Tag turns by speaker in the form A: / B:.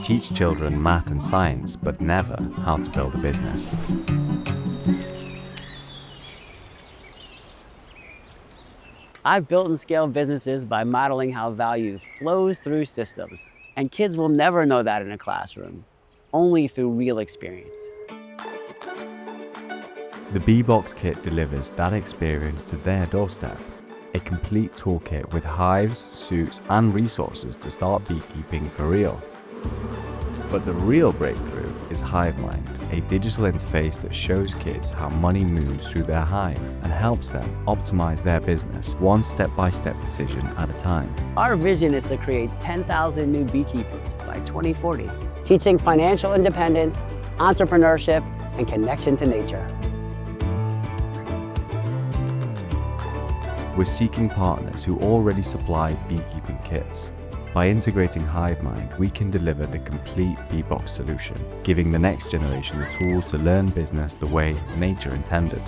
A: teach children math and science, but never how to build a business.
B: I've built and scaled businesses by modeling how value flows through systems. And kids will never know that in a classroom, only through real experience.
A: The BeeBox kit delivers that experience to their doorstep. A complete toolkit with hives, suits, and resources to start beekeeping for real. But the real breakthrough is HiveMind, a digital interface that shows kids how money moves through their hive and helps them optimize their business one step-by-step decision at a time.
B: Our vision is to create 10,000 new beekeepers by 2040, teaching financial independence, entrepreneurship, and connection to nature.
A: We're seeking partners who already supply beekeeping kits. By integrating HiveMind, we can deliver the complete BeeBox solution, giving the next generation the tools to learn business the way nature intended.